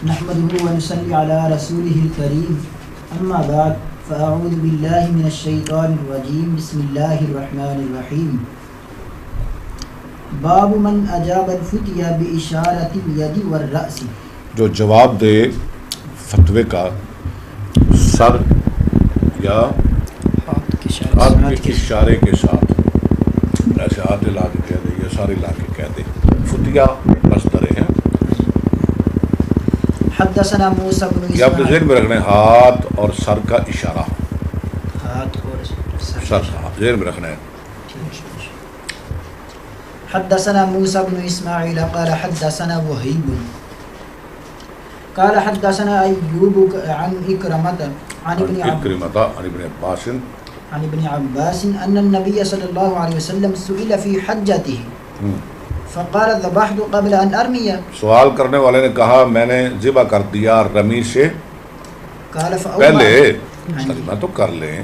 نحمده ونصلي على رسوله الكريم أما بعد فأعوذ بالله من الشيطان الرجيم بسم الله الرحمن الرحيم باب من أجاب الفتيا بإشارة اليد والرأس جو جواب دے فتوے کا سر یا ہاتھ کے اشارے کے ساتھ، ایسے ہاتھ لا کے کہہ دے یا سارے لا کے کہہ دے، فتیا مصدر ہے۔ حدثنا موسى بن یہ اپنے ذہن میں رکھنا ہے، ہاتھ اور سر کا اشارہ، ہاتھ اور سر ذہن میں رکھنا ہے۔ حدثنا موسى بن إسماعيل قال حدثنا وهيب قال حدثنا أيوب عن إكرمة عن ابن عباس أن النبي صلى الله عليه وسلم سئل في حجته فقال ذبحت قبل أن أرمي سوال کرنے والے نے کہا میں نے ذبح کر دیا رمی سے پہلے، میں تو کر لیں،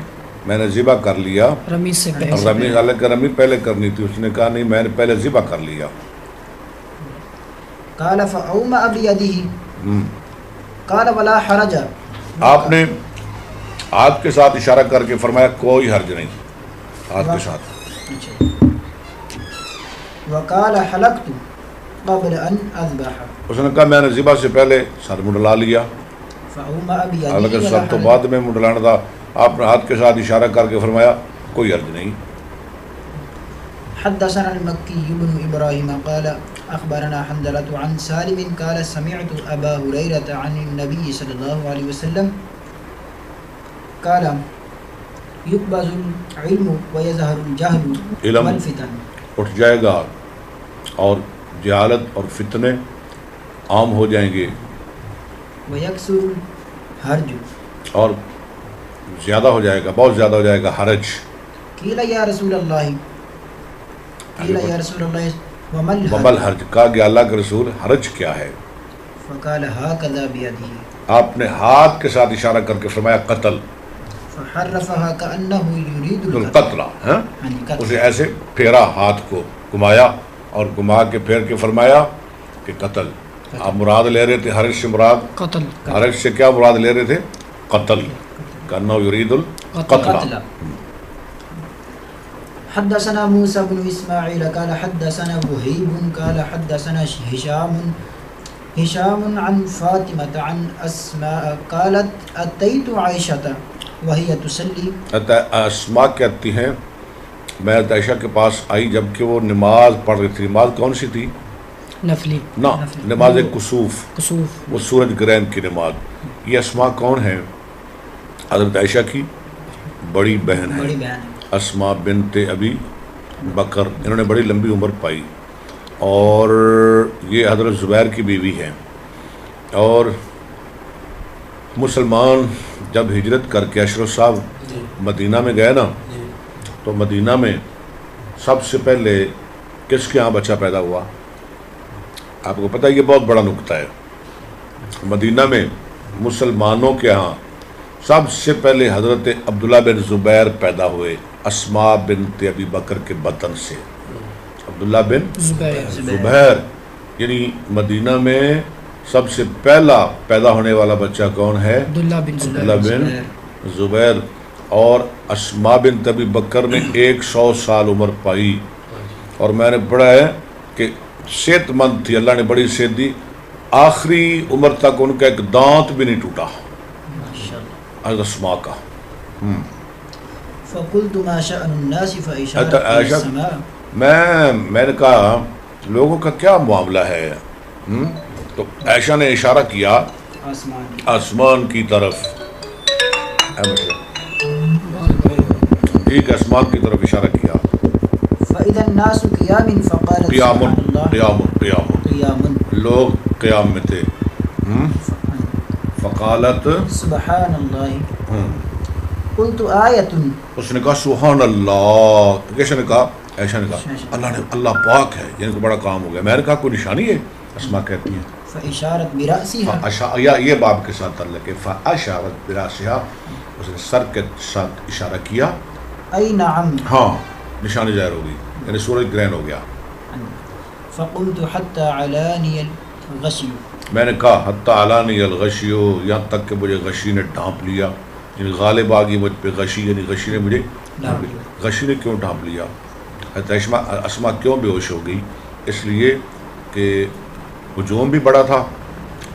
میں نے ذبح کر لیا رمی سے رمی، حالانکہ رمی پہلے کرنی تھی، اس نے کہا نہیں میں نے پہلے ذبح کر لیا۔ قال فأومأ بيده قال ولا حرج، آپ نے ہاتھ کے ساتھ اشارہ کر کے فرمایا کوئی حرج نہیں، ہاتھ کے ساتھ۔ وقال حلقت قبل ان اذبح، اس نے کہا میں نے ذبح سے پہلے سر منڈلا لیا، فأومأ بيده حالانکہ سر تو بعد میں منڈلانا تھا، آپ نے ہاتھ کے ساتھ اشارہ کر کے فرمایا کوئی حرج نہیں۔ حدثنا المكي بن إبراهيم قال أخبرنا حنظلة عن سالم قال سمعت أبا هريرة عن النبي صلى الله عليه وسلم قال يقبض العلم ويظهر الجهل علم والفتن، اٹھ جائے گا اور جہالت اور فتنے عام ہو جائیں گے، ويكثر الحرج اور زیادہ ہو جائے گا، بہت زیادہ ہو جائے گا حرج۔ قيل يا رسول الله قيل يا رسول الله وما ومل حرج، کہا گیا اللہ کے رسول حرج کیا ہے؟ فقال هكذا بيده، آپ نے ہاتھ کے ساتھ اشارہ کر کے فرمایا قتل، فحرفها كأنه يريد القتل، اسے ایسے پھیرا، ہاتھ کو گھمایا اور گھما کے پھیر کے فرمایا کہ قتل۔ آپ مراد لے رہے تھے حرج سے، مراد قتل، حرج سے کیا مراد لے رہے تھے؟ قتل، کأنه يريد القتل۔ حدثنا موسى بن إسماعيل قال حدثنا وهيب قال حدثنا هشام عن فاطمة عن أسماء قالت أتيت عائشة وهي تصلي، اسماء کہتی ہیں میں عائشہ کے پاس آئی جبکہ وہ نماز پڑھ رہی تھی۔ نماز کون سی تھی؟ نفلی، نہ نماز کسوف، کسوف، وہ سورج گرہن کی نماز۔ یہ اسماء کون ہیں؟ حضرت عائشہ کی بڑی بہن ہے اسماء بنت ابی بکر، انہوں نے بڑی لمبی عمر پائی، اور یہ حضرت زبیر کی بیوی ہیں۔ اور مسلمان جب ہجرت کر کے اشرف صاحب مدینہ میں گئے نا، تو مدینہ میں سب سے پہلے کس کے ہاں بچہ پیدا ہوا؟ آپ کو پتہ ہے یہ بہت بڑا نکتہ ہے، مدینہ میں مسلمانوں کے ہاں سب سے پہلے حضرت عبداللہ بن زبیر پیدا ہوئے، اسماء بنت ابی بکر کے بطن سے۔ عبداللہ بن زبیر، یعنی مدینہ میں سب سے پہلا پیدا ہونے والا بچہ کون ہے؟ عبداللہ بن زبیر۔ اور اسماء بنت ابی بکر نے 100 سال عمر پائی، اور میں نے پڑھا ہے کہ صحت مند تھی، اللہ نے بڑی صحت دی، آخری عمر تک ان کا ایک دانت بھی نہیں ٹوٹا حضرت اسماء کا۔ فقلت ما شأن الناس فإشارة السماء، میں نے کہا لوگوں کا کیا معاملہ ہے؟ تو عائشہ نے اشارہ کیا آسمان کی طرف، ٹھیک ہے، آسمان کی طرف اشارہ کیا۔ فإذا الناس قيام فقالت قیام، سبحان الله، قیام، قیام، قيام، لوگ قیام میں تھے۔ فقالت سبحان الله، قلت آیۃ، اس نے کہا سبحان اللہ، کیسے نے کہا؟ عائشہ نے کہا اللہ نے، اللہ پاک ہے، یعنی کہ بڑا کام ہو گیا۔ میں نے کہا کوئی نشانی ہے؟ اسماء کہتی ہیں فإشارت برأسها، یا یہ باب کے ساتھ تعلق ہے، فأشارت برأسها، اس نے سر کے ساتھ اشارہ کیا، ای نعم، ہاں نشانی ظاہر ہوگی، یعنی سورج گرہن ہو گیا۔ فقمت حتى علاني غشی، میں نے کہا حتی علانی الغشیو، یہاں تک کہ مجھے غشی نے ڈھانپ لیا، یعنی غالب آ گئی مجھ پہ غشی، یعنی غشی نے مجھے ڈھانپ لیا۔ غشی نے کیوں ڈھانپ لیا؟ حضرت اسما کیوں بے ہوش ہو گئی؟ اس لیے کہ ہجوم بھی بڑا تھا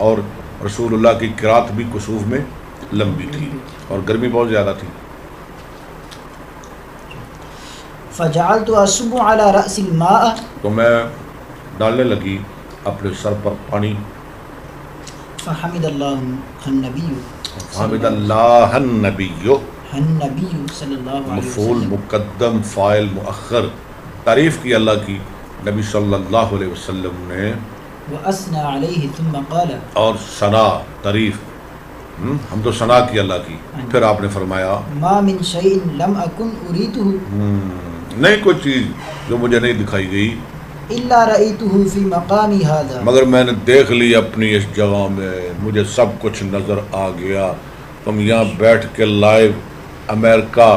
اور رسول اللہ کی قرات بھی کسوف میں لمبی تھی اور گرمی بہت زیادہ تھی۔ فجعلت اصب على رأس الماء، تو میں ڈالنے لگی اپنے سر پر پانی۔ فحمد اللہ النبی، حامد اللہ النبی، النبی صلی اللہ علیہ مفعول وسلم، مقدم فاعل مؤخر، تعریف کی اللہ کی نبی صلی اللہ علیہ وسلم نے، وأثنى علیہ ثم قال، اور ثنا تعریف ہم تو ثنا کی اللہ کی، پھر آپ نے فرمایا ما من شیء لم اکن اریته، نہیں کوئی چیز جو مجھے نہیں دکھائی گئی الا رأیته فی مقامی هذا، مگر میں نے دیکھ لی اپنی اس جگہ میں، مجھے سب کچھ نظر آ گیا۔ تم یہاں بیٹھ کے لائیو امریکہ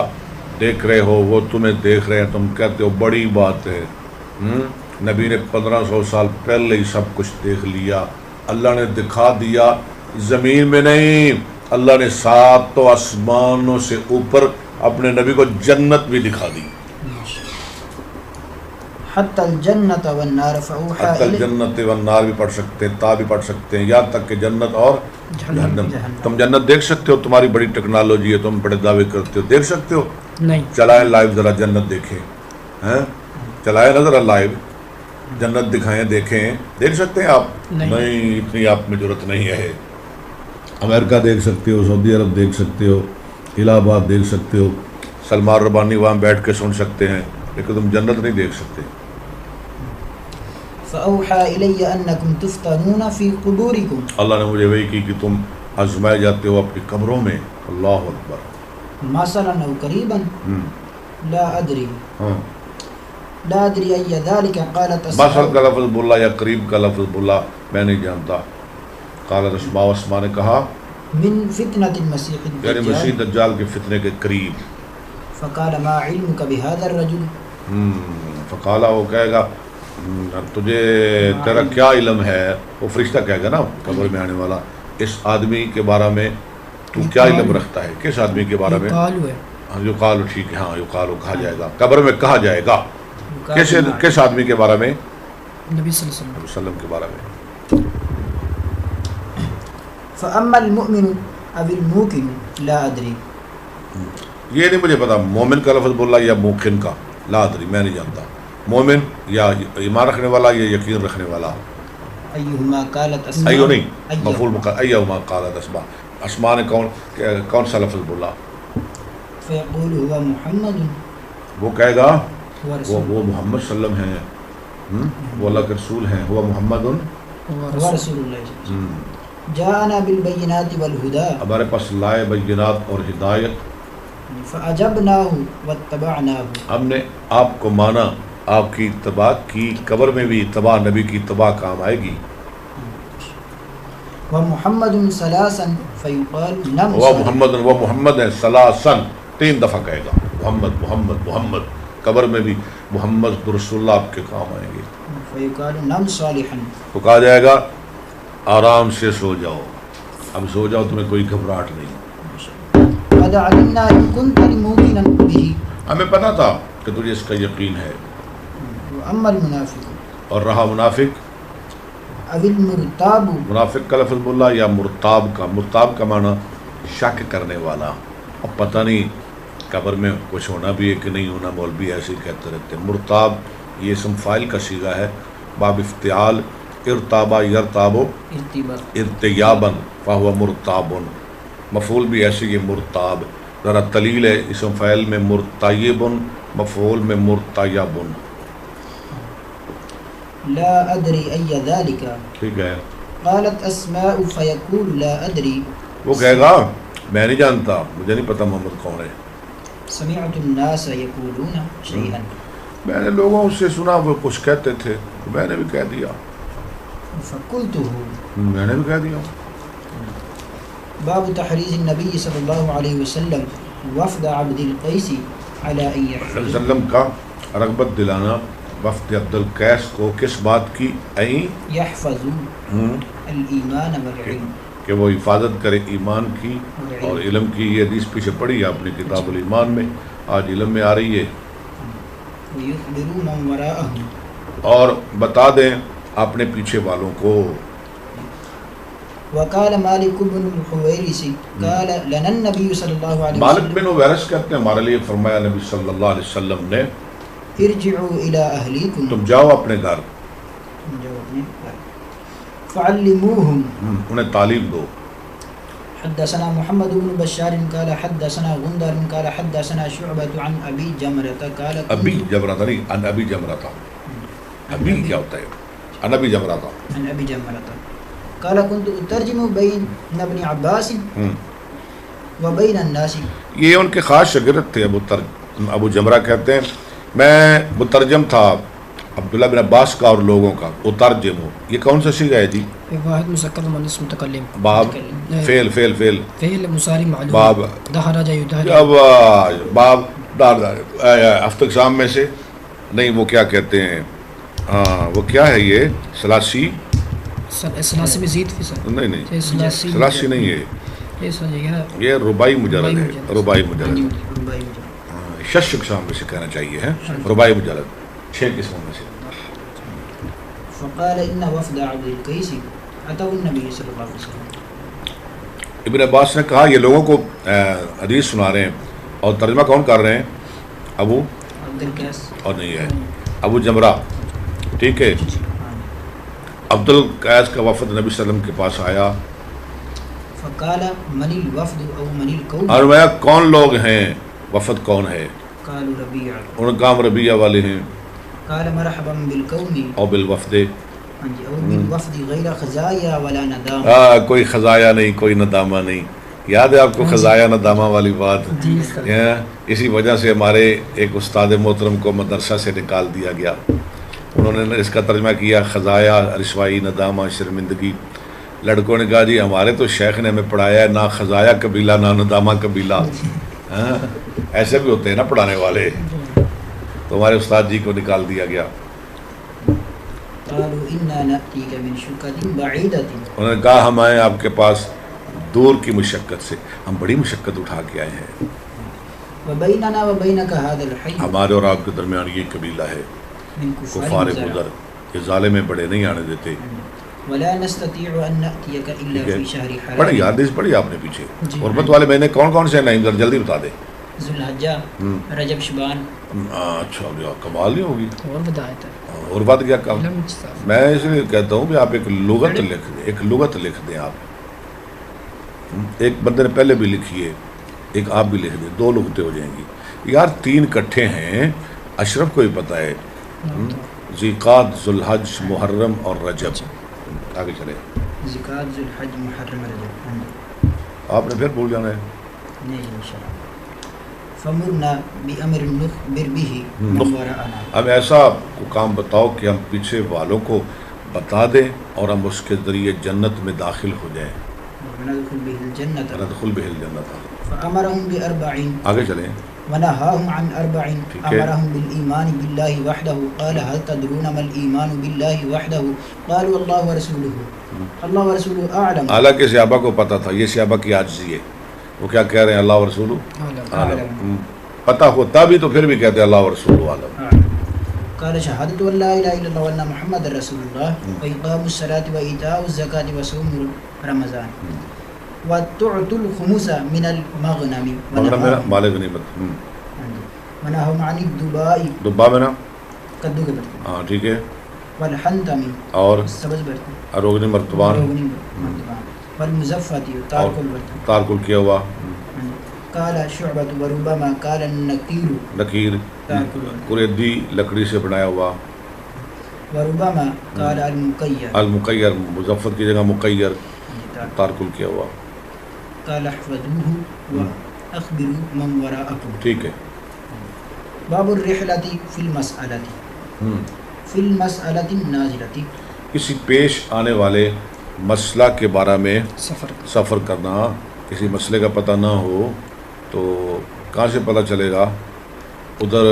دیکھ رہے ہو، وہ تمہیں دیکھ رہے ہیں، تم کہتے ہو بڑی بات ہے۔ نبی نے 1500 سال پہلے ہی سب کچھ دیکھ لیا، اللہ نے دکھا دیا، زمین میں نہیں، اللہ نے 7 آسمانوں سے اوپر اپنے نبی کو جنت بھی دکھا دی۔ حتی الجنت والنار فاوحى حتی الیہ، الجنت والنار بھی پڑھ سکتے ہیں، تا بھی پڑھ سکتے ہیں، یہاں تک کہ جنت اور جہنم۔ تم جنت دیکھ سکتے ہو، تمہاری بڑی ٹیکنالوجی ہے، تم بڑے دعوے کرتے ہو، دیکھ سکتے ہو؟ نہیں، چلائیں لائیو ذرا جنت دیکھیں، ہیں چلائیں نا ذرا لائیو جنت دکھائیں، دیکھیں، دیکھ سکتے ہیں آپ؟ نہیں، اتنی آپ میں ضرورت نہیں ہے۔ امریکہ دیکھ سکتے ہو، سعودی عرب دیکھ سکتے ہو، الہ آباد دیکھ سکتے ہو، سلمان ربانی وہاں بیٹھ کے سن سکتے ہیں، لیکن تم جنت نہیں دیکھ سکتے۔ فاوحى الی انکم تفتنون فی قبورکم، اللہ نے مجھے وہی کی کہ تم آزمائے جاتے ہو اپنی قبروں میں۔ اللہ اکبر۔ مثلا او قریبا، لا ادری، ہاں، لا ادری ای ذلک، قالت مثل اسماء، کا لفظ بولا یا قریب کا لفظ بولا میں نہیں جانتا۔ قالت اسماء، اسماء نے کہا من فتنة المسیح یعنی مسیح الدجال، دجال کے فتنے کے قریب۔ فقال ما علمک بهذا الرجل، فقالا، وہ کہے گا تجھے تیرا کیا علم ہے، وہ فرشتہ کہے گا نا قبر میں آنے والا، اس آدمی کے بارے میں تو کیا علم رکھتا ہے، کس آدمی کے بارے میں؟ یقال، ٹھیک ہے، ہاں یقال کہا جائے گا، قبر میں کہا جائے گا، کس آدمی کے بارے میں؟ نبی صلی اللہ علیہ وسلم کے بارے میں۔ فاما المؤمن او الموقن لا ادری، یہ نہیں مجھے پتا مومن کا لفظ بولا یا موقن کا، لا ادری میں نہیں جانتا، مومن یا ایمان رکھنے والا یا یقین رکھنے والا۔ ایہما قالت اسماء، ایو نہیں، مفعول ایہما قالت اسماء، اسماء نے کون سا لفظ بولا؟ فیقول هو محمد، وہ کہے گا هو رسول، وہ محمد صلی اللہ علیہ وسلم ہیں، وہ اللہ کے رسول ہیں، ہوا محمد هو رسول اللہ، جاءنا بالبینات والہدى، ہمارے پاس لائے بینات اور ہدایت، فاجبناه واتبعناه، ہم نے آپ کو مانا، آپ کی اتباع کی، قبر میں بھی اتباع، نبی کی اتباع کام آئے گی۔ ومحمد ثلاثا فیقال نم وہ محمد، وہ محمد ہے ثلاثاً، 3 دفعہ کہے گا محمد محمد محمد، قبر میں بھی محمد رسول اللہ آپ کے کام آئیں گے۔ فیقال نم صالحا، تو کہا جائے گا آرام سے سو جاؤ، اب سو جاؤ، تمہیں کوئی گھبراہٹ نہیں۔ قد علمنا ان كنت موقنا به، ہمیں پتا تھا کہ تجھے اس کا یقین ہے۔ واما المنافق اور رہا منافق، او المرتاب، منافق کا لفظ بولا یا مرتاب کا، مرتاب کا معنی شک کرنے والا، اب پتہ نہیں قبر میں کچھ ہونا بھی ہے کہ نہیں ہونا، مولوی ایسے ہی کہتے رہتے ہیں۔ مرتاب یہ اسم فاعل کا صیغہ ہے، باب افتعال، ارتابا یرتابو ارتیابن فہو مرتابن، مفعول بھی ایسے ہی مرتاب، ذرا تلیل ہے اسم فاعل میں مرتیبن، مفعول میں مرتیبن۔ لا ادری ای ذلك، ٹھیک ہے، قالت اسماء فیقول لا ادری، وہ کہے گا میں نہیں جانتا، مجھے نہیں پتا محمد کون ہے۔ سمعت الناس یقولون شیئا، میں نے لوگوں سے سنا وہ کچھ کہتے تھے، میں نے بھی کہہ دیا، فقلته، میں نے بھی کہہ دیا۔ باب تحریض النبی صلی اللہ علیہ وسلم وفد عبد القیس علی ان علیہ یحج، وسلم کا رغبت دلانا وفد عبد القیس کو کس بات کی؟ این یحفظوا الایمان والعلم، کہ وہ حفاظت کرے ایمان کی اور علم کی. یہ حدیث پیچھے پڑھی ہے آپ نے کتاب الایمان میں، آج علم میں آ رہی ہے. ویخبروا من وراءهم، اور بتا دیں اپنے پیچھے والوں کو. وقال مالک بن الحویرث قال لنا النبی صلی اللہ علیہ مالک وسلم بن ویرس کہتے ہیں ہمارے لیے فرمایا نبی صلی اللہ علیہ وسلم نے ارجعوا الی اہلیکم، تم جاؤ اپنے گھر، فعلموہم. انہیں تعلیم دو. حدثنا محمد بن بشار قال حدثنا غندر قال حدثنا شعبة عن ابی جمرة قال ابی جمرہ نہیں، ان ابی جمرہ تھا. ابی کیا ہوتا ہے؟ ان ابی جمرہ تھا. عن ابی جمرة قال كنت اترجم بین ابن عباس وبین الناس. یہ ان کے خاص شاگرد تھے ابو جمرہ کہتے ہیں میں مترجم تھا عبداللہ بن عباس کا اور لوگوں کا. اترجم ہو یہ کون سا صیغہ ہے جی؟ واحد مسکر مؤنث متکلم، باب فعل فعل فعل فعل مصاری معلوم، باب دہرج یدہرج، اب باب دار افتقسام میں سے نہیں، وہ کیا کہتے ہیں، ہاں وہ کیا ہے یہ سلاسی؟ سلاسی میں زید فی صد، نہیں نہیں سلاسی سلاسی نہیں ہے، یہ سمجھیے یہ رباعی مجرد ہے. رباعی مجرد رباعی. شش اقسام میں سے کہنا چاہیے ہے، رباعی مجرد 6 قسموں میں سے. فقال ان وفد عبد القیس اتوا النبی صلی اللہ علیہ وسلم. ابن عباس نے کہا یہ لوگوں کو حدیث سنا رہے ہیں اور ترجمہ کون کر رہے ہیں؟ ابو عبد القیس اور نہیں ہے ابو جمرہ. ٹھیک ہے. عبد القیس کا وفد نبی صلی اللہ علیہ وسلم کے پاس آیا. فقال من الوفد او من القوم، اور میں کون لوگ ہیں، وفد کون ہے؟ قالوا ربیع. ان کا نام ربیعہ والے ہیں. قال مرحبا بالقوم او بالوفد، او بالوفد غیر خزایا ولا ندام. کوئی خزایا نہیں، کوئی ندامہ نہیں. یاد ہے آپ کو خزایا ندامہ والی بات؟ اسی وجہ سے ہمارے ایک استاد محترم کو مدرسہ سے نکال دیا گیا. انہوں نے اس کا ترجمہ کیا خزایا، رسوائی، ندامہ، شرمندگی. لڑکوں نے کہا جی ہمارے تو شیخ نے ہمیں پڑھایا ہے نہ خزایا قبیلہ نہ ندامہ قبیلہ. ایسے بھی ہوتے ہیں نا پڑھانے والے. تو ہمارے استاد جی کو نکال دیا گیا. قالوا انا ناتيك من شقة بعيدة. انہوں نے کہا ہم آئے آپ کے پاس دور کی مشقت سے، ہم بڑی مشقت اٹھا کے آئے ہیں. وبيننا وبينك هذا الحي ہمارے اور آپ کے درمیان یہ قبیلہ ہے من کفار مضر، یہ ظالم بڑے نہیں آنے دیتے. ولا نستطيع ان ناتيك الا في شهر حرام. پڑھی حدیث پڑھی آپ نے پیچھے. غربت والے مہینے کون کون سے ہیں؟ نہیں جلدی بتا دے. ذو الحجہ، رجب، شعبان. اچھا کمال نہیں ہوگی. اور بدایت ہے. اور بات کیا کم، میں اس لیے کہتا ہوں کہ آپ ایک لغت لکھ دیں، ایک لغت لکھ دیں آپ. ایک بندے نے پہلے بھی لکھی ہے، ایک آپ بھی لکھ دیں، 2 لغتیں ہو جائیں گی. یار 3 کٹھے ہیں، اشرف کو ہی پتہ ہے، ذیقعد، ذوالحج، محرم اور رجب. آگے چلے. ذیقعد، ذوالحج، محرم، رجب. آپ نے پھر بھول جانا ہے. نہیں انشاءاللہ. فمرنا بامر نخبر به من وراءنا. ہم ایسا کام بتاؤ کہ ہم پیچھے والوں کو بتا دیں اور ہم اس کے ذریعے جنت میں داخل ہو جائیں. وندخل به الجنة. ندخل به الجنت. فامرهم باربع. آگے چلیں. ونهاهم عن اربع. ٹھیک ہے. امرهم بالايمان بالله وحده. قال هل تدرون ما الايمان بالله وحده؟ قالوا الله ورسوله. الله ورسوله اعلم. حالانکہ صحابہ کو پتہ تھا، یہ صحابہ کی عاجزی ہے. وہ کیا کہہ رہے ہیں؟ اللہ و رسولہ عالم. پتہ ہوتا بھی تو پھر بھی کہتے ہیں اللہ و رسولہ عالم. قال شهادة أن لا إله إلا الله وأن محمد رسول الله وإقام الصلاة وإيتاء الزكاة وصوم رمضان وتعطوا الخمس من المغنم مال غنیمت. ونهاهم عن الدباء. دبا میں نا کدو کے برتن. ہاں ٹھیک ہے. والحنطم اور سبز برتن. اروگنی مرتبان. والمزفت تارک البرتن. تارکل کیا ہوا. قال شعبة وربما قال النقير. نقیر قریدی لکڑی سے بنایا ہوا. وربما قال المقیر. المقیر مظفر کی جگہ مقیر تارکل کیا ہوا. قال احفظوه واخبروا من وراءكم. ٹھیک ہے. باب الرحلة في المسألة في المسألة النازلة. کسی پیش آنے والے مسئلہ کے بارے میں سفر کرنا. کسی مسئلے کا پتہ نہ ہو تو کہاں سے پتہ چلے گا؟ ادھر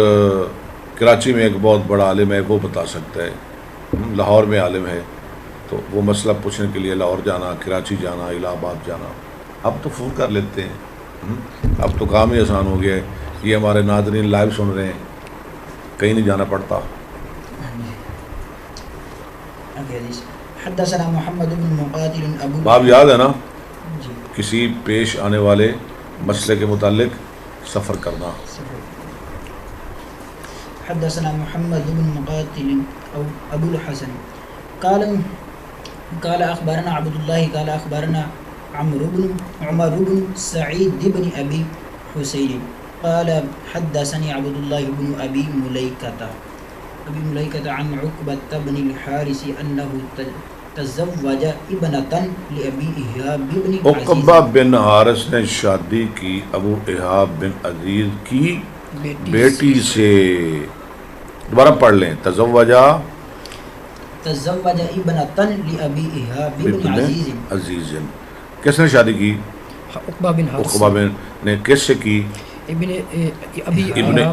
کراچی میں ایک بہت بڑا عالم ہے، وہ بتا سکتا ہے، لاہور میں عالم ہے، تو وہ مسئلہ پوچھنے کے لیے لاہور جانا، کراچی جانا، الہ آباد جانا، اب تو فون کر لیتے ہیں، اب تو کام ہی آسان ہو گیا ہے۔ یہ ہمارے ناظرین لائیو سن رہے ہیں، کہیں نہیں جانا پڑتا۔ حدثنا محمد بن مقاتل ابو باب یاد ہے نا، جی کسی پیش آنے والے مسئلے کے متعلق سفر کرنا۔ حدثنا محمد بن مقاتل أو أبو الحسن قال أخبرنا عبد الله قال أخبرنا عمر بن سعيد بن أبي حسين قال حدثني عبد الله بن أبي مليكة عن عقبة بن الحارث أنه تزوج ابنة لأبي إيهاب بن عقبہ عزيز بن حارث نے شادی کی ابو ایہاب بن عزیز کی بیٹی سے۔ دوبارہ پڑھ لیں، تزوج ابنة لأبي إيهاب بن عزيز عزیز۔ کس نے شادی کی؟ عقبہ بن حارث عقبہ بن نے کس سے کی؟ ابن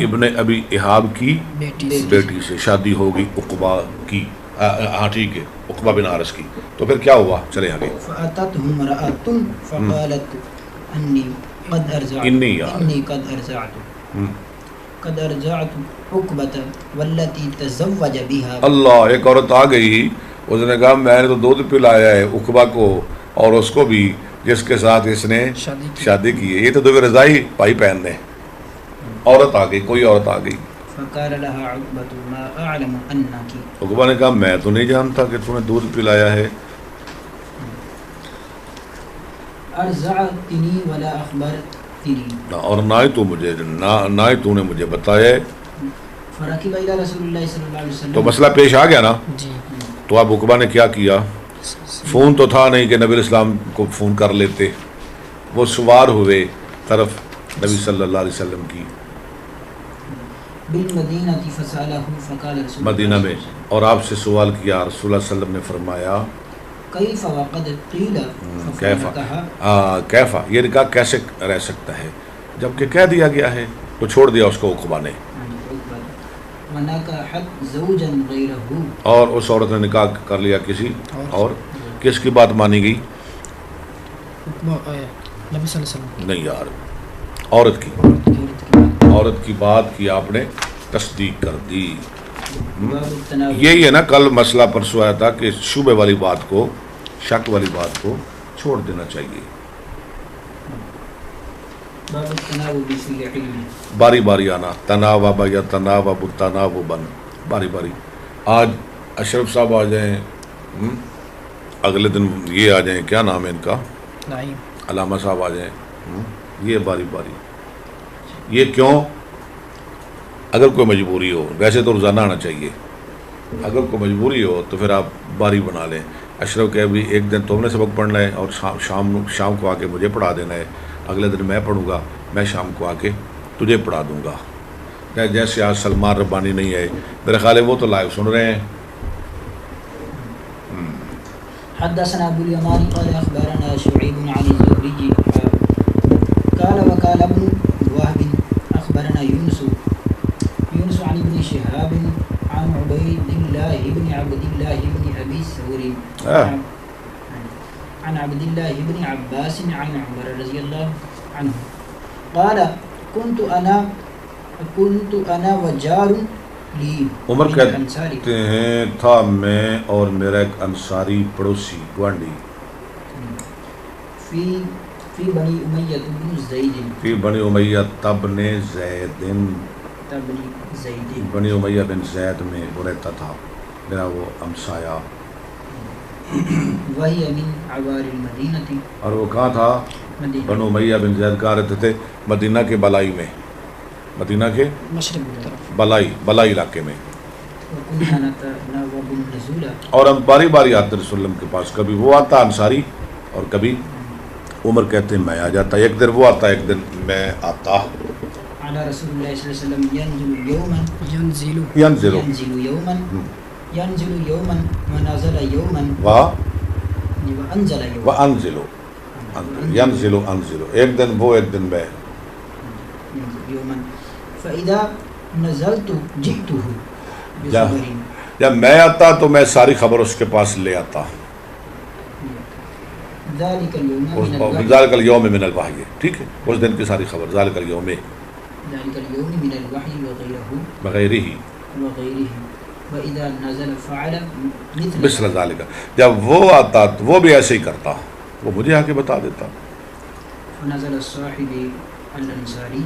ابن ابی ایہاب کی بیٹی سے۔ بیٹی سے شادی ہوگی عقبہ کی، ہاں ٹھیک ہے، عقبہ بن حارث کی۔ تو پھر کیا ہوا؟ چلے آگے۔ فأتته امرأة فقالت أني قد أرزعت قد أرزعت عقبة والتي تزوج بها۔ اللہ، ایک عورت آ گئی، اس نے کہا میں نے تو دودھ پلایا ہے عقبہ کو اور اس کو بھی جس کے ساتھ اس نے شادی کی ہے۔ یہ تو دو رضائی بھائی بہن نے، عورت آ گئی، کوئی عورت آ گئی۔ فقال لها عقبة ما أعلم أنك عقبہ نے کہا میں تو نہیں جانتا کہ تو نے دودھ پلایا ہے۔ أرزعتني ولا أخبرتني اور نہ ہی تو نے مجھے بتایا ہے۔ فركب إلى رسول الله صلى الله عليه وسلم۔ تو مسئلہ پیش آ گیا نا۔ جی تو اب عقبہ نے کیا کیا؟ فون تو تھا نہیں کہ نبی اسلام کو فون کر لیتے، وہ سوار ہوئے طرف نبی صلی اللہ علیہ وسلم کی بالمدینة فسأله فقال رسول مدینہ میں، اور آپ سے سوال کیا، رسول اللہ صلی اللہ علیہ وسلم نے فرمایا كيف وقد قيل ففعلتها کیفا، یہ نے کہا کیسے رہ سکتا ہے جبکہ کہہ دیا گیا ہے، تو چھوڑ دیا اس کو عقبہ نے، ونكحت زوجا غيره، اور اس عورت نے نکاح کر لیا کسی اور۔ کس کی بات مانی گئی؟ نبی صلی اللہ علیہ وسلم نہیں یار، عورت کی، عورت کی بات کی آپ نے تصدیق کر دی۔ یہی ہے نا، کل مسئلہ پرسوں آیا تھا کہ شبہ والی بات کو، شک والی بات کو چھوڑ دینا چاہیے، باب التناوب في العلم۔ باری باری آنا، تناوب یا تناوب تناوبن، باری باری۔ آج اشرف صاحب آ جائیں، اگلے دن یہ آ جائیں، کیا نام ہے ان کا، نعیم، علامہ صاحب آ جائیں، یہ باری باری۔ یہ کیوں؟ اگر کوئی مجبوری ہو، ویسے تو روزانہ آنا چاہیے، اگر کوئی مجبوری ہو تو پھر آپ باری بنا لیں۔ اشرف کہ ابھی ایک دن تم نے سبق پڑھنا ہے اور شام کو آ کے مجھے پڑھا دینا ہے، اگلے دن میں پڑھوں گا، میں شام کو آ کے تجھے پڑھا دوں گا۔ جیسے آج سلمان ربانی نہیں ہے، میرے خیال ہے وہ تو لائیو سن رہے ہیں۔ حدثنا ابو اليمان قال اخبرنا شعيب عن الزهري قال وقال ابن وهب اخبرنا يونس عن ابن شهاب عن عبيد الله بن عبد الله بن ابي ثور عن عبد الله بن عباس عن عمر رضي الله عنه قال كنت انا وجار لي عمر کہتے ہیں تھا میں اور میرا ایک انصاری پڑوسی گوانڈی، فی بنی امیہ بن زید، فی بنی امیہ تبن زید، بنی امیہ بن زید میں وہ رہتا تھا، میرا وہ ہمسایہ۔ وہی من عوار المدینہ، اور وہ کہاں تھا؟ بنو امیہ بن زید کہاں رہتے تھے؟ مدینہ کے بالائی میں، مدینہ کے مشرق کی طرف، بالائی علاقے میں۔ اور ہم باری باری آتے رسول اللہ کے پاس، کبھی وہ آتا انصاری اور کبھی عمر کہتے ہیں میں آ جاتا، ایک دن وہ آتا ایک دن میں آتا۔ علی رسول اللہ صلی اللہ علیہ وسلم ینزل یوما ینزل یوما ونزل یوما وانزل ینزل انزل، ایک دن وہ ایک دن میں۔ یوما فاذا نزلت جئته بخبر جب میں آتا تو میں ساری خبر اس کے پاس لے آتا. ذلك اليوم من الوحي ذالک الیوم من الوحی، ٹھیک ہے، اس دن کی ساری خبر. ذالک الیوم ذلك اليوم من الوحي وغيره بغیرہ وإذا نزل فعل مثل ذالک. جب وہ آتا تو وہ بھی ایسے ہی کرتا، وہ مجھے آ کے بتا دیتا. فنزل الصاحب الانصاری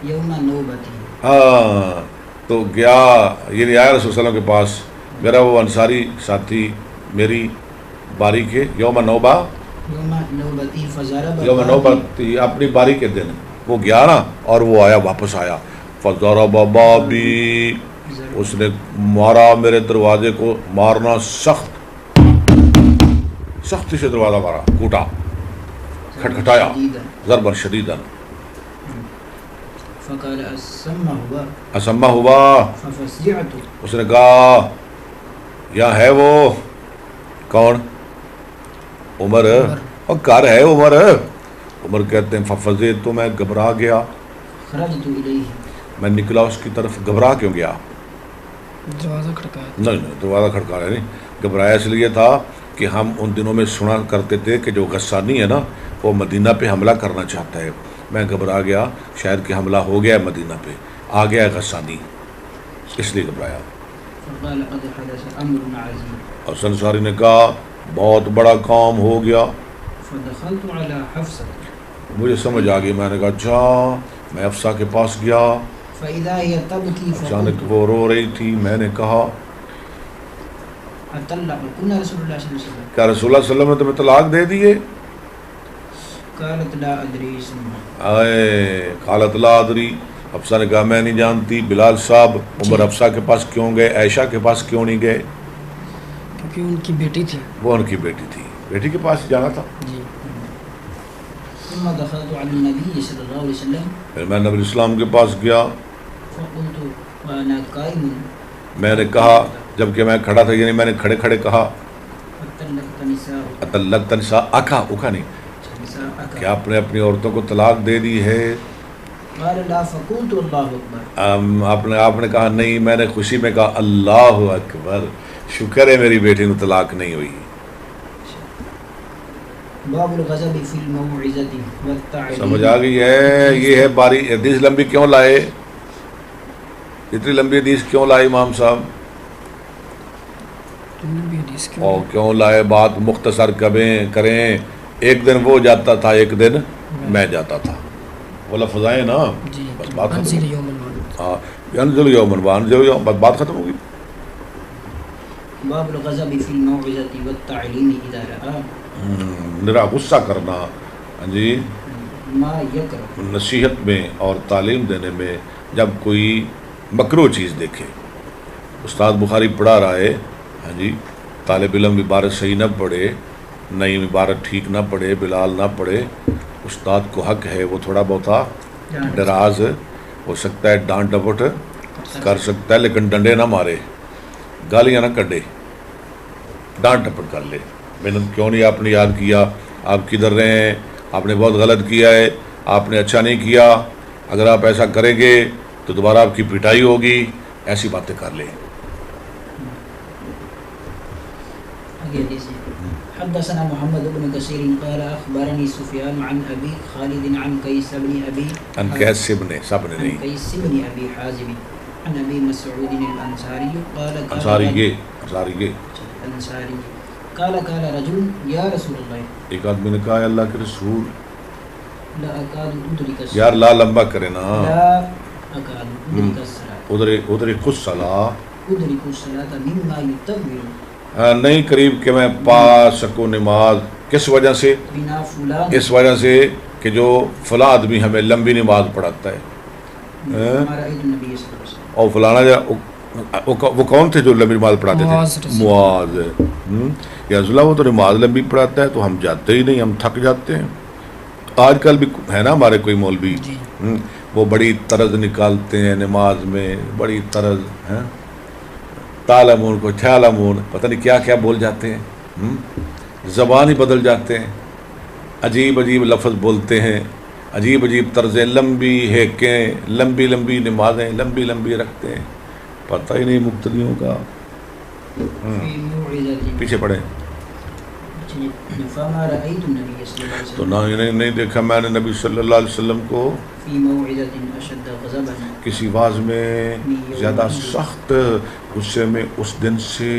یوم نوبتی. ہاں تو گیا، یہ آیا رسول صلی اللہ علیہ وسلم کے پاس، میرا وہ انصاری ساتھی میری باری کے یوم نوبہ، یوم نوبتی فضرب یوم نوبتی اپنی باری کے دن وہ گیا نا، اور وہ آیا، واپس آیا. فضرب بابی، اس نے مارا میرے دروازے کو، مارنا سختی سے دروازہ مارا، کوٹا، کھٹکھٹایا ضربا شدیدا. فقال اسمہ ہوا، ففزعت. اس نے کہا یہاں ہے وہ کون؟ عمر. اور گھر ہے عمر. عمر کہتے ہیں ففزعت، تو میں گھبرا گیا. خرجت الیہ، میں نکلا اس کی طرف. گھبرا کیوں گیا؟ دروازہ کھڑکایا. نہیں دروازہ کھڑکایا نہیں، گھبرایا اس لیے تھا کہ ہم ان دنوں میں سنا کرتے تھے کہ جو غسانی ہے نا وہ مدینہ پہ حملہ کرنا چاہتا ہے. میں گھبرا گیا، شاید کہ حملہ ہو گیا ہے مدینہ پہ، آ گیا ہے غسانی، اس لیے گھبرایا. فقال قد حدث امر عظیم. اور انصاری نے کہا بہت بڑا کام ہو گیا. فدخلت على حفصة، مجھے سمجھ آ گئی. میں نے کہا اچھا. میں حفصہ کے پاس گیا، فإذا هي تبكي اچانک فقلت وہ رو رہی تھی. میں نے کہا أطلقكن رسول الله صلى الله عليه وسلم؟ کیا رسول اللہ صلی اللہ علیہ وسلم نے تمہیں طلاق دے دیے؟ قالت لا أدري. آئے قالت لا ادری. حفصہ نے کہا میں نہیں جانتی. بلال صاحب عمر حفصہ کے پاس کیوں گئے؟ عائشہ کے پاس کیوں نہیں گئے؟ کیونکہ ان کی بیٹی تھی. وہ ان کی بیٹی تھی، بیٹی کے پاس جانا تھا. جی. ثم دخلت على النبي صلى الله عليه وسلم پھر میں نبی اسلام کے پاس گیا. فقلت وأنا قائم میں نے کہا جب کہ میں کھڑا تھا، یعنی میں نے کھڑے کھڑے کہا أطلقت نساء اطلقت نساء اکا نہیں، نساءك؟ کیا آپ نے اپنی عورتوں کو طلاق دے دی ہے؟ قال لا. فقلت الله أكبر. آپ نے کہا نہیں. میں نے خوشی میں کہا اللہ اکبر، شکر ہے میری بیٹی کو طلاق نہیں ہوئی. باب الغضب في الموعظة والتعليم. سمجھ آ گئی ہے؟ یہ ہے باری. حدیث لمبی کیوں لائے؟ اتنی لمبی حدیث کیوں لائے امام صاحب؟ اور کیوں لائے؟ بات مختصر کریں. ایک دن وہ جاتا تھا، ایک دن میں جاتا تھا. وہ لفظ آئے نا، بس بات ختم. ہاں ینزل یومن وانزل یوم، بس بات ختم ہوگی. باب الغضب في الموعظة والتعليم إذا رأى میرا غصہ کرنا، ہاں جی، ما يكره، نصیحت میں اور تعلیم دینے میں جب کوئی مکروہ چیز دیکھے. استاد بخاری پڑھا رہا ہے، ہاں جی، طالب علم عبارت صحیح نہ پڑھے، نئی عبارت ٹھیک نہ پڑھے، بلال نہ پڑھے. استاد کو حق ہے وہ تھوڑا بہت ڈراز ہو سکتا ہے، ڈانٹ ڈپٹ کر سکتا ہے، لیکن ڈنڈے نہ مارے، گالیاں نہ کڈے، ڈانٹ ڈپٹ کر لے. میں نے کیوں نہیں آپ نے یاد کیا؟ آپ کدھر رہے ہیں؟ آپ نے بہت غلط کیا ہے، آپ نے اچھا نہیں کیا، اگر آپ ایسا کریں گے تو دوبارہ آپ کی پٹائی ہوگی. ایسی باتیں کر لیں. حدثنا محمد بن كثير قال أخبرني سفيان عن أبي خالد عن قيس بن أبي ان کیس بن سب نے نہیں، قيس بن أبي حازم عن أبي مسعود الأنصاري قال انصاری قال رجل یا رسول اللہ. ایک آدمی نے کہا اللہ کے رسول، لا اکاد ادرک الصلاة، یار لا لمبا کرے نا، لا اکاد ادرک الصلاة، ادرک الصلاة، ادرک الصلاة مما یطول، نہیں قریب کہ میں پا سکوں نماز. کس وجہ سے؟ بنا فلان، اس وجہ سے کہ جو فلاں آدمی ہمیں لمبی نماز پڑھاتا ہے. ہمارا عید نبی صلی اللہ علیہ وسلم، اور فلانا وہ کون تھے جو لمبی نماز پڑھاتے تھے؟ معاذ. یا رسول اللہ وہ تو نماز لمبی پڑھاتا ہے تو ہم جاتے ہی نہیں، ہم تھک جاتے ہیں. آج کل بھی ہے نا ہمارے کوئی مولوی، وہ بڑی طرز نکالتے ہیں نماز میں، بڑی طرز ہیں، تالمون کو چھالمون، پتہ نہیں کیا کیا بول جاتے ہیں، زبان ہی بدل جاتے ہیں، عجیب عجیب لفظ بولتے ہیں. عجیب عجیب طرزیں، لمبی ہیکیں، لمبی لمبی نمازیں، لمبی لمبی رکھتے ہیں، پتہ ہی نہیں مقتدیوں کا۔ فی موعظۃ، پیچھے پڑھیں۔ فما رأیت النبی صلی اللہ علیہ تو وسلم نہیں دیکھا میں نے نبی صلی اللہ علیہ وسلم کو فی موعظۃ اشد غضبا، کسی واعظ میں زیادہ سخت غصے میں اس دن سے،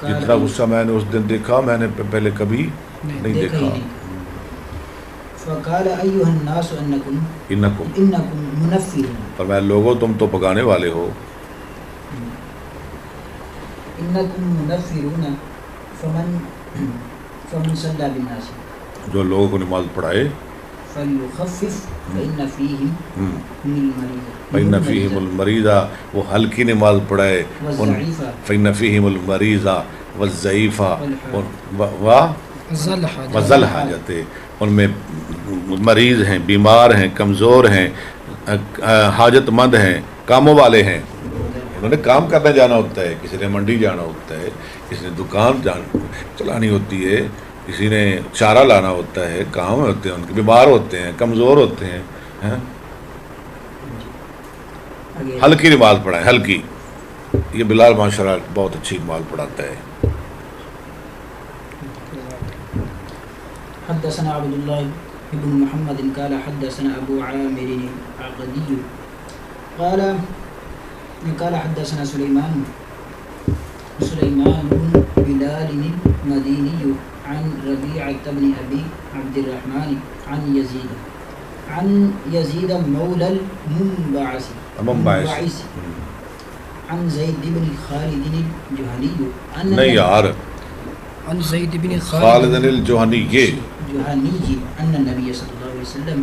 جتنا غصہ میں نے اس دن دیکھا میں نے پہلے کبھی نہیں دیکھا۔ فقال ایھا الناس انکم انکم منفرون، فرمایا لوگوں تم تو پکانے والے ہو، انکم منفرون فمن صلی بالناس، جو لوگوں کو نماز پڑھائے، فلیخفف فإن فیہم فإن فیہم المریضہ، وہ ہلکی نماز پڑھائے، والضعیف فإن فیہم المریضہ والضعیف وذل حاجت، ان میں مریض ہیں، بیمار ہیں، کمزور ہیں، حاجت مند ہیں، کاموں والے ہیں، انہوں نے کام کرنے جانا ہوتا ہے، کسی نے منڈی جانا ہوتا ہے، کسی نے دکان چلانی ہوتی ہے، کسی نے چارہ لانا ہوتا ہے، کام ہوتے ہیں ان کے، بیمار ہوتے ہیں، کمزور ہوتے ہیں، ہلکی نماز پڑھائیں، ہلکی۔ یہ بلال ماشاء اللہ بہت اچھی نماز پڑھاتا ہے۔ حدثنا عبد الله بن محمد قال حدثنا ابو عامر العقدي قال حدثنا سليمان بن بلال المديني عن ربيعة بن ابي عبد الرحمن عن يزيد مولى المنبعث عن زيد بن خالد الجهني نہیں یار، عن زید بن خالد الجوہنی، یہ جوہنی ان النبی صلی اللہ علیہ وسلم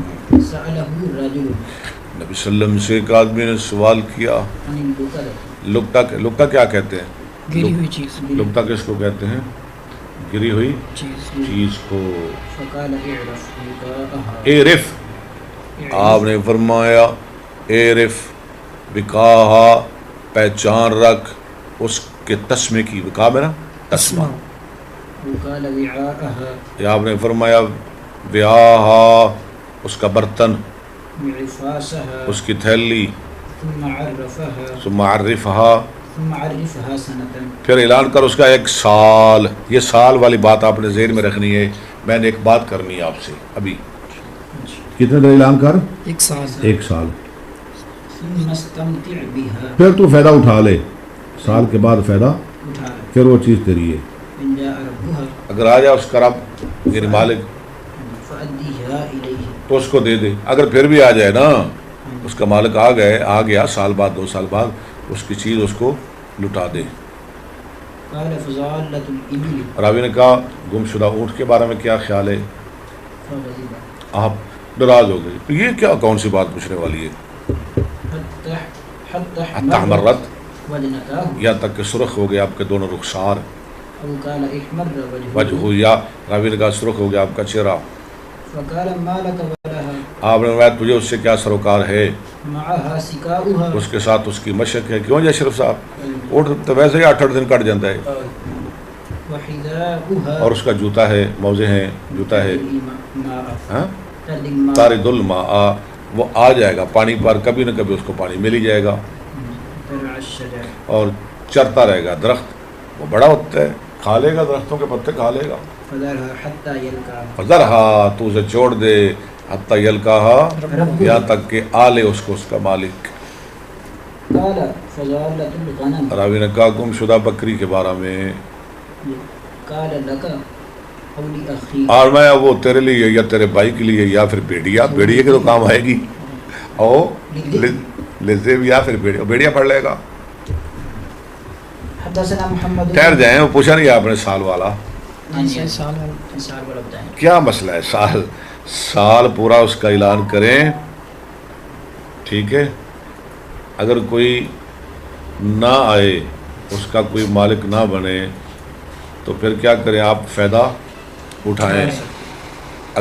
سألہ الرجل، نبی صلی اللہ علیہ وسلم سے ایک آدمی نے سوال کیا، عن البقر، لقطہ کیا کہتے ہیں؟ گری ہوئی چیز، لقطہ کس کو کہتے ہیں؟ گری ہوئی چیز کو۔ فقال اعرف بقاءها، اعرف، آپ نے فرمایا اعرف بقاءها، پہچان رکھ اس کے تسمے کی، بقاء میرا تسمہ، وقال وعاءها، یا آپ نے فرمایا وعاءها، اس کا برتن، وعفاسها، اس کی تھیلی، ثم عرفها، ثم عرفها، ثم عرفها سنة، پھر اعلان کر اس کا ایک سال۔ یہ سال والی بات آپ نے ذہن میں رکھنی ہے، میں نے ایک بات کرنی ہے آپ سے ابھی۔ کتنے دیر اعلان کر؟ ایک سال، ایک سال۔ ثم استمتع بها، پھر تو فائدہ اٹھا لے، سال کے بعد فائدہ، اٹھا، پھر وہ چیز تیری ہے۔ ان جاء ربها، اگر آ جائے اس کا رب میرے مالک فأدیها الیہ، تو اس کو دے دے، اگر پھر بھی آ جائے نا اس کا مالک آ گیا سال بعد 2 سال بعد، اس کی چیز اس کو لٹا دے۔ قال فضالت الابل، راوی نے کہا گم شدہ اونٹ کے بارے میں کیا خیال ہے؟ فغضب، آپ ناراض ہو گئے، یہ کیا کون سی بات پوچھنے والی ہے؟ حتی احمرت، وجنتاه، یا تک کہ سرخ ہو گیا آپ کے دونوں رخسار، او قال احمر وجہ، یا راوی نے کہا سرخ ہو گیا آپ کا چہرہ۔ فقال ما لك ولها، آپ نے فرمایا تجھے اس سے کیا سروکار ہے؟ معها سکاؤها، اس کے ساتھ اس کی مشق ہے۔ کیوں جی اشرف صاحب، اونٹ تو ویسے ہی 8 دن کٹ جاتا ہے، وحذاؤها، اور اس کا جوتا ہے، موزے ہیں، جوتا ہے، ہاں تارد الماء، وہ آ جائے گا پانی پر، کبھی نہ کبھی اس کو پانی مل ہی جائے گا، اور چرتا رہے گا درخت، وہ بڑا ہوتا ہے، کھا لے گا، درختوں کے پتے کھا لے گا۔ فذرها حتى يلقى، فذرها، تو اسے چھوڑ دے، حتی یلقاها، یہاں تک کہ آ لے اس کو اس کا مالک۔ قال فضالت الغنم، راوی نے کہا گم شدہ بکری کے بارے میں، قال لك او لاخي، اور میں وہ تیرے لیے یا تیرے بھائی کے لیے یا پھر بیڑیا کے تو کام آئے گی، اور لذیب یا پھر بیڑیا پڑھ لے گا۔ حدثنا محمد، ٹھہر جائیں، وہ پوچھا نہیں آپ نے سال والا سال والا بتائیں، کیا مسئلہ ہے؟ سال پورا اس کا اعلان کریں، ٹھیک ہے، اگر کوئی نہ آئے، اس کا کوئی مالک نہ بنے تو پھر کیا کریں؟ آپ فائدہ اٹھائیں،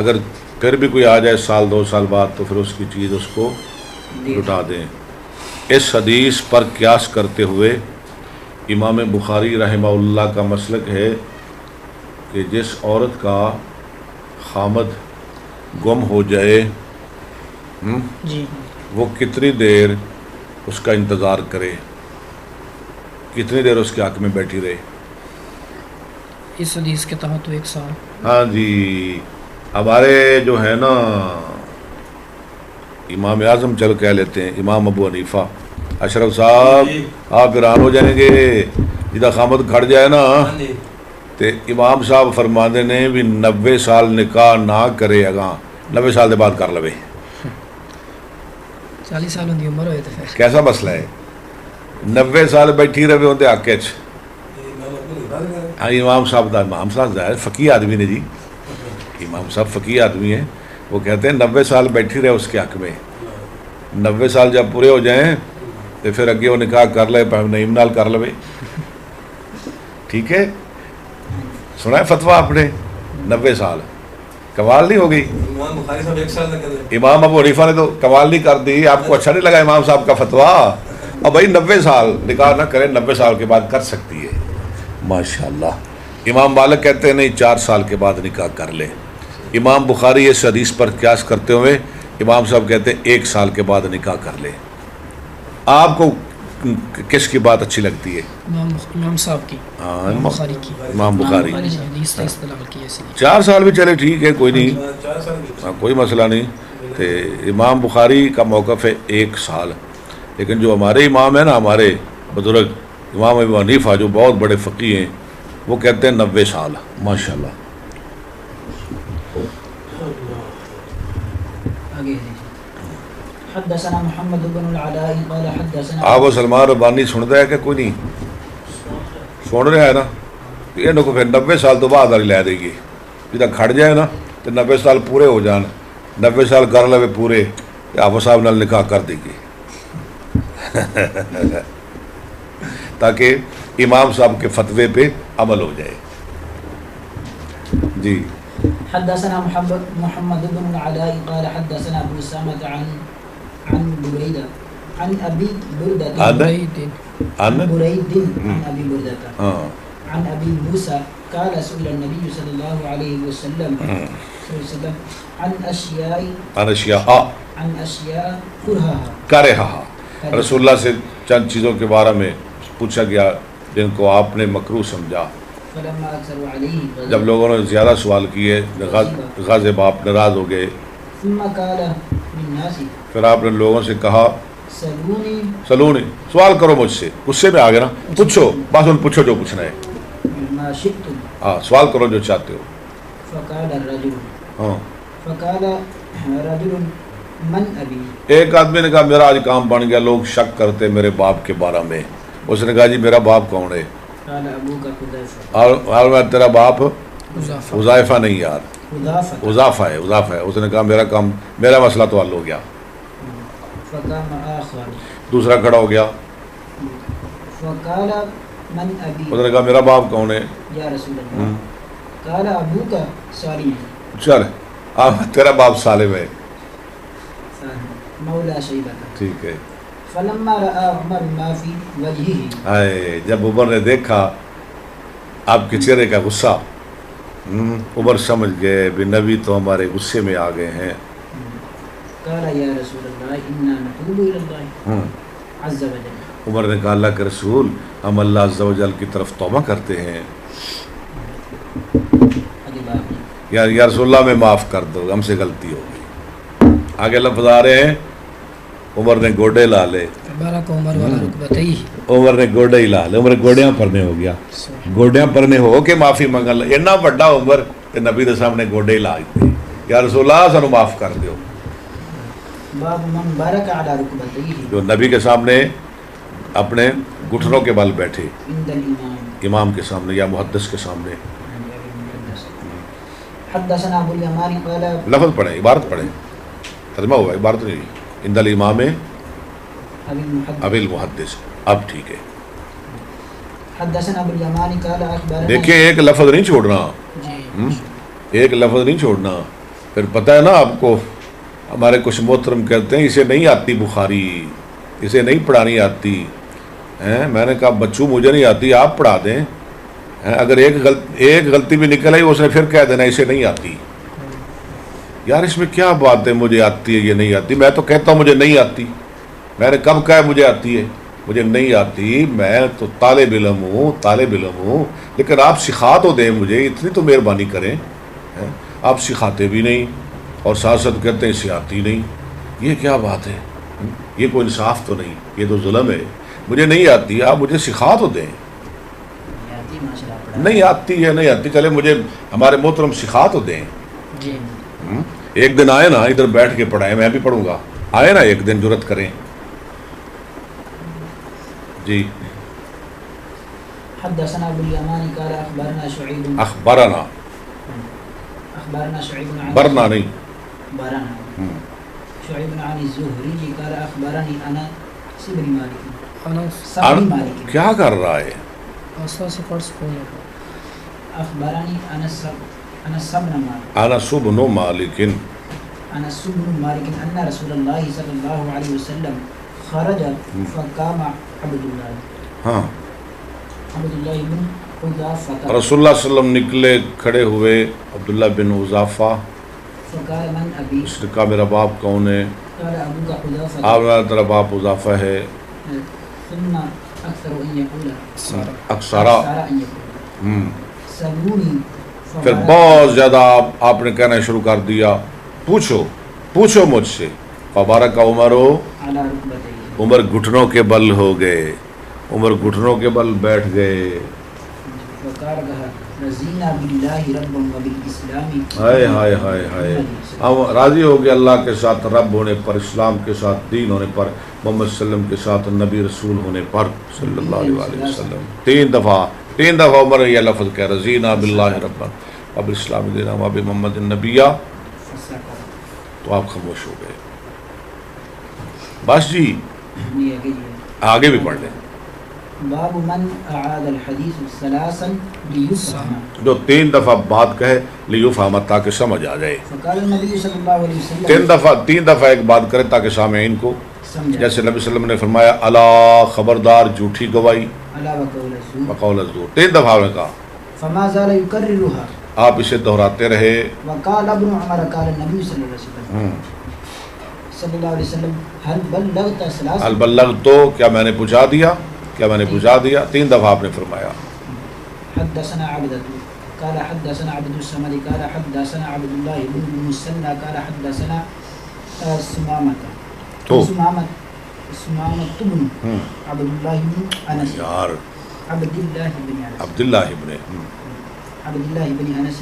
اگر پھر بھی کوئی آ جائے سال 2 سال بعد تو پھر اس کی چیز اس کو لٹا دیں۔ اس حدیث پر قیاس کرتے ہوئے امام بخاری رحمہ اللہ کا مسلک ہے کہ جس عورت کا خامد گم ہو جائے جی وہ کتنی دیر اس کا انتظار کرے، کتنی دیر اس کے حق میں بیٹھی رہے؟ اس حدیث کے تحت تو 1 سال. ہاں جی، ہمارے جو ہے نا امام اعظم چل کہہ لیتے ہیں امام ابو حنیفہ، اشرف صاحب آپ حیران ہو جائیں گے جدہ خامد کھڑ جائے نا تو امام صاحب فرماندے نے بھی 90 سال نکاح نہ کرے اگاں 90 سال دے بعد کر لوے. 40 سال دی عمر ہوئے تو پھر کیسا مسئلہ ہے؟ 90 سال بیٹھی رہے ہوتے حق چ. ہاں امام صاحب ظاہر فقیہ آدمی نے جی، امام صاحب فقیہ آدمی ہیں، وہ کہتے ہیں 90 سال بیٹھی رہے اس کے حق میں، 90 سال جب پورے ہو جائیں تو پھر اگے وہ نکاح کر لے، نعیم نال کر لے. ٹھیک ہے، سنا ہے فتویٰ آپ نے؟ 90 سال کمال نہیں ہو گئی؟ امام ابو حنیفہ نے تو کمال نہیں کر دی. آپ کو اچھا نہیں لگا امام صاحب کا فتویٰ؟ اب بھائی 90 سال نکاح نہ کرے، 90 سال کے بعد کر سکتی ہے. ماشاءاللہ. امام مالک کہتے ہیں نہیں 4 سال کے بعد نکاح کر لے. امام بخاری اس حدیث پر قیاس کرتے ہوئے امام صاحب کہتے ہیں 1 سال کے بعد نکاح کر لے. آپ کو کس کی بات اچھی لگتی ہے؟ امام صاحب کی، امام بخاری کی. امام بخاری حدیث کا استعمال کیا اس لیے 4 سال بھی چلے ٹھیک ہے، کوئی نہیں، کوئی مسئلہ نہیں. تو امام بخاری کا موقف ہے 1 سال. لیکن جو ہمارے امام ہیں نا، ہمارے بزرگ امام ابو حنیفہ جو بہت بڑے فقیہ ہیں، وہ کہتے ہیں 90 سال. ماشاءاللہ. حدثنا محمد بن العلاء قال حدثنا آپ وہ سلمان ربانی سنتا ہے کہ کوئی نہیں سن رہا ہے نا؟ یہ کو پھر 90 سال تو بعد والی لے دے گی جدہ کھڑ جائے نا تو 90 سال پورے ہو جان، 90 سال کر لے پورے آپ صاحب نال نکاح کر دے گی تاکہ امام صاحب کے فتوے پہ عمل ہو جائے. جی. حدثنا محمد بن العلاء قال حدثنا ابو اسامة عن بريدة عن ابي بردة عن بريد عن ابي بردة عن ابي موسى قال سئل النبي صلى الله عليه وسلم عن اشياء کرہا. رسول اللہ سے چند چیزوں کے بارے میں پوچھا گیا جن کو آپ نے مکروہ سمجھا. جب لوگوں نے زیادہ سوال کیے غاضب آپ ناراض ہو گئے. پھر آپ نے لوگوں سے کہا سلونی، سوال کرو مجھ سے. غصے میں آ گئے نا، پوچھو بس ان پوچھو جو پوچھنا ہے. ہاں سوال کرو جو چاہتے ہو. ایک آدمی نے کہا میرا آج کام بن گیا، لوگ شک کرتے میرے باپ کے بارے میں. اس نے کہا جی میرا باپ کون ہے؟ اور تیرا باپ حذیفہ نہیں یار، حذیفہ ہے. اس نے کہا میرا کام، میرا مسئلہ تو حل ہو گیا. دوسرا کھڑا ہو گیا. اس نے کہا میرا باپ کون ہے؟ چل تیرا باپ سالم ہے. ٹھیک ہے. جب عمر نے دیکھا آپ کے چہرے کا غصہ، عمر سمجھ گئے بھی نبی تو ہمارے غصے میں آ گئے ہیں. عمر نے کہا اللہ کے رسول ہم اللہ عز و جل کی طرف توبہ کرتے ہیں. یا رسول اللہ میں معاف کر دو، ہم سے غلطی ہو گئی. آگے لفظ آ رہے ہیں عمر نے گوڑے لا لے. عمر نے گوڑے ہی لا لے. عمر گوڑیاں پرنے ہو گیا، گوڑیاں پرنے ہو کے معافی منگل. اینا بڑا عمر تے نبی دے سامنے گوڑے ہی لا دیتے. یا رسول اللہ سانو معاف کر دیو. جو نبی کے سامنے اپنے گھٹنوں کے بل بیٹھے، امام کے سامنے یا محدث کے سامنے. لفظ پڑھیں، عبارت پڑھیں، ترجمہ ہوا عبارت نہیں. عند الامام ابی المحدث. اب ٹھیک ہے. دیکھیں ایک لفظ نہیں چھوڑنا، ایک لفظ نہیں چھوڑنا. پھر پتہ ہے نا آپ کو، ہمارے کچھ محترم کہتے ہیں اسے نہیں آتی بخاری، اسے نہیں پڑھانی آتی. میں نے کہا بچوں مجھے نہیں آتی، آپ پڑھا دیں. اگر ایک غلطی بھی نکل آئی اس نے پھر کہہ دینا اسے نہیں آتی. یار اس میں کیا بات ہے مجھے آتی ہے یہ نہیں آتی؟ میں تو کہتا ہوں مجھے نہیں آتی، میں نے کب کہا مجھے آتی ہے؟ مجھے نہیں آتی، میں تو طالب علم ہوں، لیکن آپ سکھا تو دیں مجھے، اتنی تو مہربانی کریں۔ آپ سکھاتے بھی نہیں اور ساتھ ساتھ کہتے ہیں اسے آتی نہیں، یہ کیا بات ہے؟ یہ کوئی انصاف تو نہیں، یہ تو ظلم ہے۔ مجھے نہیں آتی، آپ مجھے سکھا تو دیں۔ نہیں آتی ہے نہیں آتی، چلے مجھے ہمارے محترم سکھا تو دیں۔ جی ایک دن آئے نا ادھر بیٹھ کے پڑھائیں، میں بھی پڑھوں گا، آئے نا ایک دن جرت کریں۔ جی حدثنا ابو الیمان قال اخبرنا شعیب اخبرنا شعیب عن برنا نہیں برنا شعیب عن الزهري قال اخبرني انس بن مالك انس کیا کر رہا ہے؟ اصلا سے فرض کون ہے؟ اخبرني انس بن مالك انس بن مالک انس بن مالك ان رسول الله صلى الله عليه وسلم خرج فقام عبد الله ہاں بن حذافہ رسول اللہ صلی اللہ علیہ وسلم نکلے، کھڑے ہوئے عبداللہ بن حذافہ، فقال من ابی اس نے کہا میرا باپ کون ہے؟ قال ابوک حذافہ آپ نے تیرا باپ حذافہ ہے۔ ثم اکثر ان یقول اکثرا ان یقول سلونی پھر بہت زیادہ آپ نے کہنا شروع کر دیا، پوچھو مجھ سے۔ فبارک عمر علی رکبتیہ عمر گھٹنوں کے بل ہو گئے، عمر گھٹنوں کے بل بیٹھ گئے۔ وقال رضینا باللہ ربا وبالاسلام ہائے ہائے ہائے ہائے، ہم راضی ہو گئے اللہ کے ساتھ رب ہونے پر، اسلام کے ساتھ دین ہونے پر، محمد صلی اللہ علیہ وسلم کے ساتھ نبی رسول ہونے پر صلی اللہ علیہ وسلم۔ تین دفعہ عمر یہ لفظ کہہ رضینا باللہ ربا وبالاسلام دینا وبمحمد النبیہ، تو آپ خاموش ہو گئے۔ بس جی آگے بھی پڑھ لیں۔ باب من اعاد الحدیث ثلاثا لیفهم، جو 3 دفعہ بات کہے لیفهم تاکہ سمجھ آ جائے۔ فقال النبی صلی اللہ علیہ وسلم 3 دفعہ ایک بات کرے تاکہ سامعین کو، سمجھا، جیسے نبی صلی اللہ علیہ وسلم نے فرمایا الا خبردار جھوٹی گواہی الا وقول الزور، وقول الزور، 3 دفعہ نے کہا۔ فما زال يكررها، آپ اسے دہراتے رہے۔ وقال ابن عمر قال النبی صلی اللہ علیہ وسلم هل بلغت ثلاثا، البلغ تو کیا میں نے پہنچا دیا، کیا میں نے پہنچا دیا؟ 3 دفعہ آپ نے فرمایا۔ حدثنا عبدة قال حدثنا عبد الصمد قال حدثنا عبد الله بن المثنى قال حدثنا سمامة تو بن عبد الله بن انس یار عبد الله بن انس عبداللہ ابن عبد الله بن انس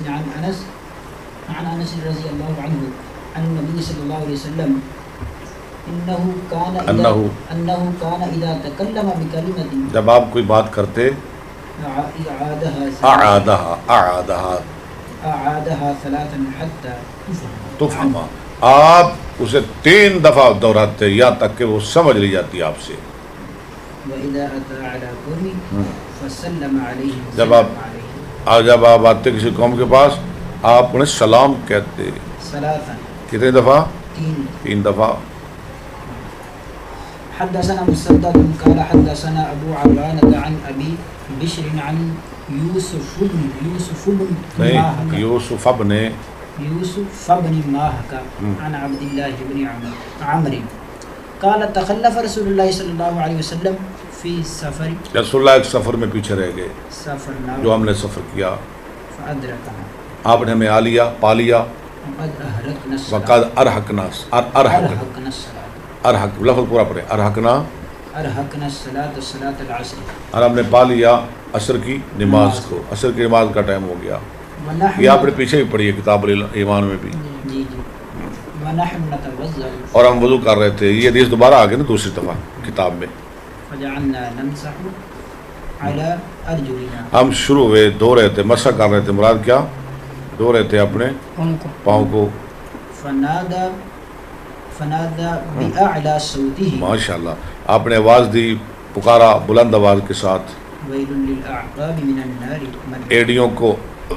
عن انس رضي الله عنه عن النبي صلی اللہ علیہ وسلم انه كان اذا تكلم بكلمة جب آپ کوئی بات کرتے اعادها ثلاثا حتى تفهم، آپ اسے 3 دفعہ دہراتے یہاں تک کہ وہ سمجھ لی جاتی آپ سے۔ وَإِذَا أَتَى عَلَى قَوْمٍ فَسَلَّمَ عَلَيْهِمْ، جب آپ آتے کسی قوم کے پاس آپ انہیں سلام کہتے۔ ثلاثا، کتنے دفعہ؟ 3 دفعہ۔ حدثنا مسدد قال حدثنا ابو عوانة عن ابي بشر عن يوسف بن ماهك عن عبد الله بن عمرو قال تخلف رسول الله صلی اللہ علیہ وسلم فی سفر، رسول اللہ ایک سفر میں پیچھے رہ گئے، سفر جو ہم نے سفر کیا، فادرکنا، آپ نے ہمیں آ لیا، پا لیا، وقد ارحقنا، ارحق لفظ پورا پڑے، ارحقنا الصلاۃ العصر، اور ہم نے پا لیا عصر کی نماز کو، عصر کی نماز کا ٹائم ہو گیا۔ یہ آپ نے پیچھے بھی پڑھی ہے کتاب ایمان میں بھی۔ جی ونحن نتوضأ، اور ہم وضو کر رہے تھے، یہ حدیث دوبارہ آ گئی نا دوسری دفعہ کتاب میں۔ فجعلنا نمسح على ارجلنا، ہم شروع ہوئے دھو رہے تھے، مسح کر رہے تھے، مراد کیا؟ دھو رہے تھے اپنے پاؤں کو۔ فنادى بأعلى صوته، ماشاءاللہ، آپ نے آواز دی، پکارا بلند آواز کے ساتھ، ويل للأعقاب من النار، ایڑیوں کو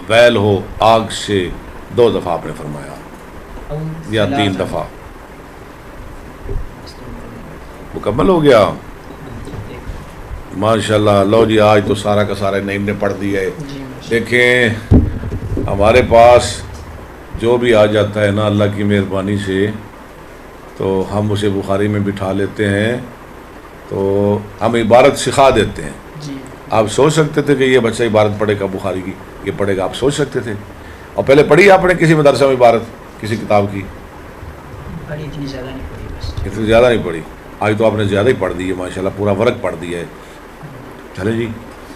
ویل ہو آگ سے، 2 دفعہ آپ نے فرمایا یا 3 دفعہ؟ مکمل ہو گیا، ماشاءاللہ۔ لو جی آج تو سارا کا سارا نعیم نے پڑھ دیا ہے۔ دیکھیں ہمارے پاس جو بھی آ جاتا ہے نا اللہ کی مہربانی سے تو ہم اسے بخاری میں بٹھا لیتے ہیں، تو ہم عبارت سکھا دیتے ہیں۔ جی آپ سوچ سکتے تھے کہ یہ بچہ عبارت پڑھے گا بخاری کی، یہ پڑھے گا، آپ سوچ سکتے تھے؟ اور پہلے پڑھی آپ نے کسی مدرسہ میں عبارت کسی کتاب کی؟ پڑھی اتنی زیادہ نہیں پڑھی بس۔ اتنی زیادہ نہیں پڑھی، آج تو آپ نے زیادہ ہی پڑھ دی ہے ماشاءاللہ، پورا ورق پڑھ دیا ہے۔ چلیں جی،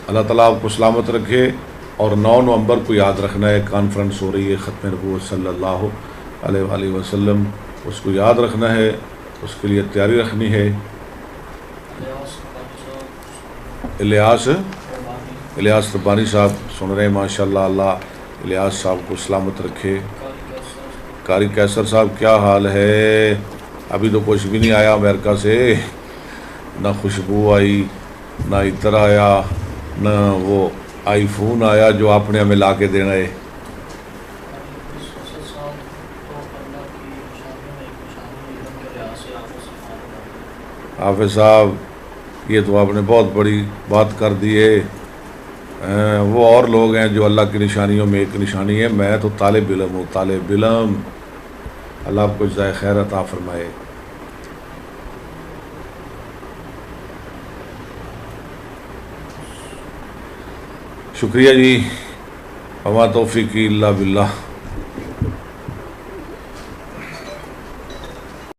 اللہ تعالیٰ آپ کو سلامت رکھے، اور 9 نومبر کو یاد رکھنا ہے، کانفرنس ہو رہی ہے ختم نبوت صلی اللہ علیہ وآلہ وسلم، اس کو یاد رکھنا ہے، اس کے لیے تیاری رکھنی ہے۔ الیاس ربانی صاحب سن رہے ہیں ماشاءاللہ، اللہ الیاس صاحب کو سلامت رکھے۔ قاری کیسر صاحب کیا حال ہے؟ ابھی تو کچھ بھی نہیں آیا امریکہ سے، نہ خوشبو آئی، نہ عطر آیا، نہ وہ آئی فون آیا جو آپ نے ہمیں لا کے دینا ہے۔ حافظ صاحب یہ تو آپ نے بہت بڑی بات کر دی ہے، وہ اور لوگ ہیں جو اللہ کی نشانیوں میں ایک نشانی ہے، میں تو طالب علم ہوں، طالب علم۔ اللہ آپ کو جزائے خیر عطا فرمائے۔ شکریہ جی، وما توفیقی الا باللہ۔